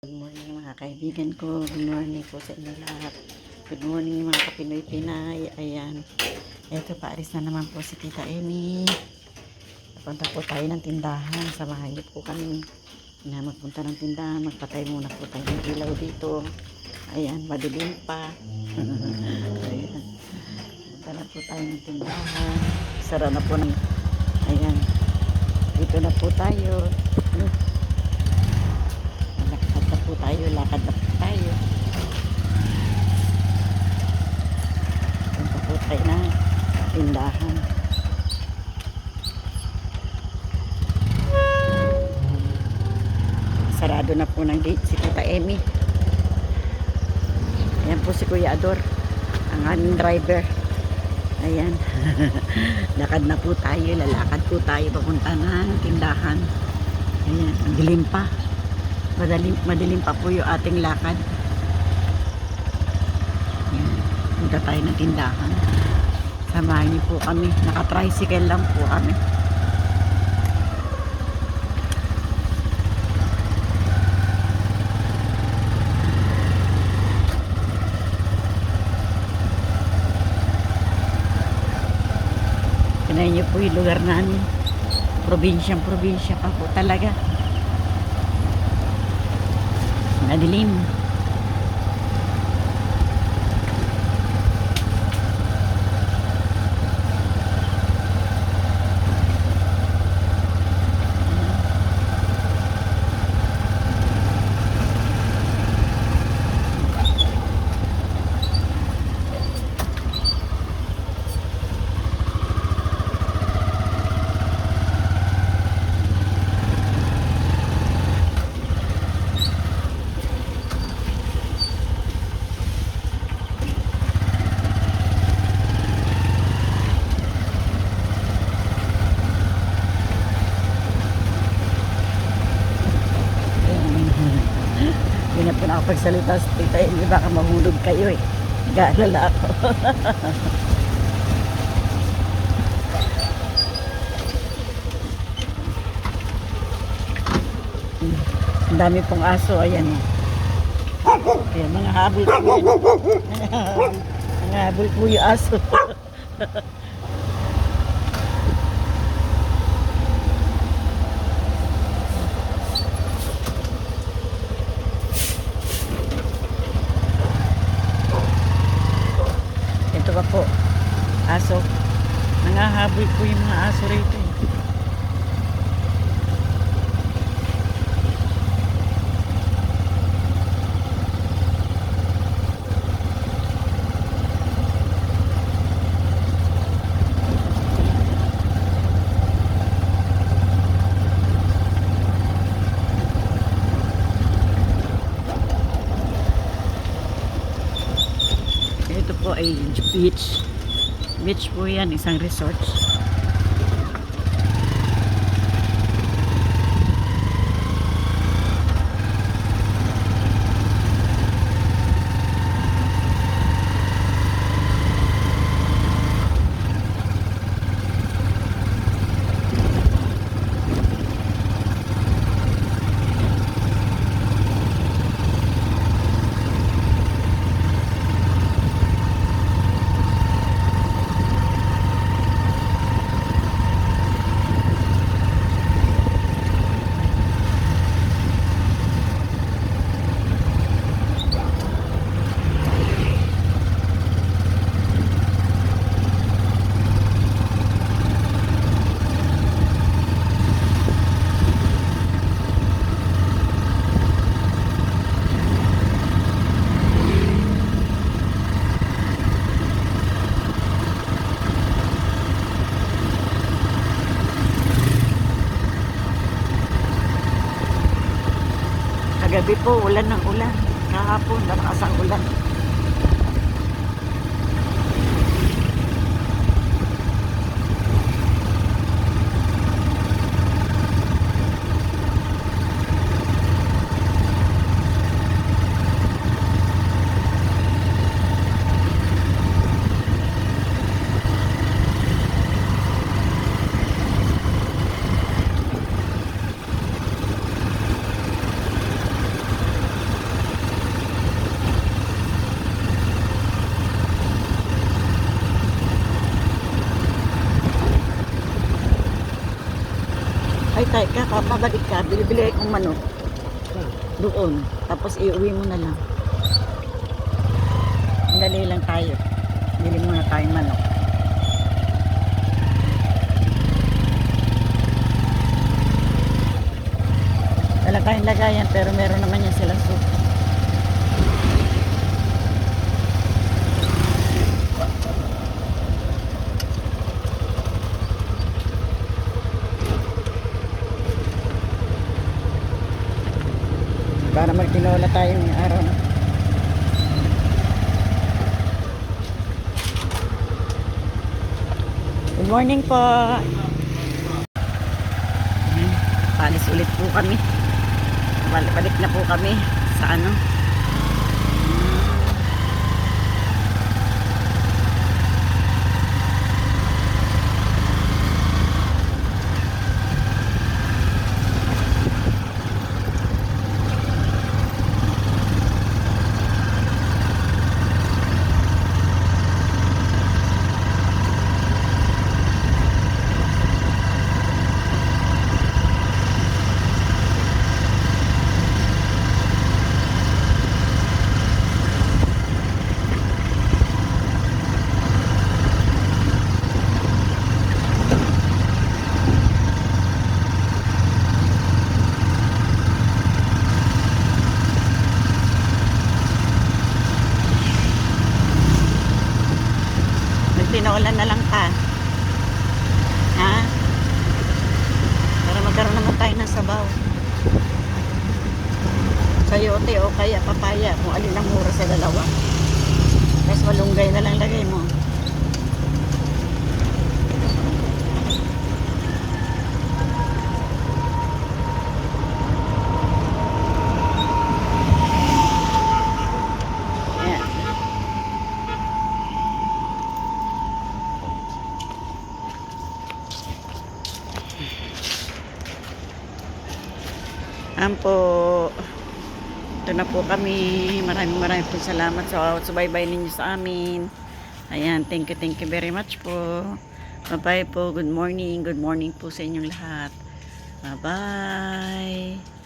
Good morning mga kaibigan ko. Good morning po sa inyo lahat. Good morning mga kapinoy Pinay. Ayan. Eto, paaris na naman po si Tita Amy. Papunta po tayo ng tindahan. Samahan niyo po kami na magpunta ng tindahan. Magpatay muna po tayo ng ilaw dito. Ayan, madilim pa. Ayan. Punta na po tayo ng tindahan. Sara na po ng... Ayan. Dito na po tayo. Lakad na po tayo. Punta po tayo ng tindahan. Sarado na po ng gate si Tita Amy. Ayan po si Kuya Ador, ang aming driver. Ayan. Lakad na po tayo. Lalakad po tayo papunta ng tindahan. Ayan. Ang dilim pa. Madilim pa po yung ating lakad. Ayan. Punta tayo ng tindahan. Samahan niyo po kami. Naka-tricycle lang po kami. Tignan niyo po yung lugar namin. Probinsya pa po talaga. Madilim. Hindi na po nakapagsalita sa Tita Amy, baka mahulog kayo eh. Gaalala ako. Ang dami pong aso, ayan eh. Kaya mga habol po yun. Mga habol po yung aso. Ito pa po, aso. Nangahabol po yung mga aso rito eh. Ito po ay beach. Beach po yan, isang resort. Kagabi po, ulan ng ulan. Kahapon, malakas ang ulan. tayo, kakapabalik ka, bili-bili akong manok. Doon. Tapos iuwi mo na lang. Dali lang tayo. Bili muna tayong manok. Wala tayong lagayan pero meron naman yan silang soup. Para magtinola tayo ngayong araw na. Good morning po. Palis ulit po kami. Balik na po kami sa ano. Tinola na lang ka. Ha? Para magkaroon naman tayo ng sabaw. Sayote o kaya papaya. Kung alin ang mura sa dalawa. Tapos malunggay na lang lagay mo. Po, ito na po kami. Maraming po salamat sa subaybay ninyo sa amin. Ayan, thank you very much po. Bye bye po, good morning po sa inyong lahat. Bye bye.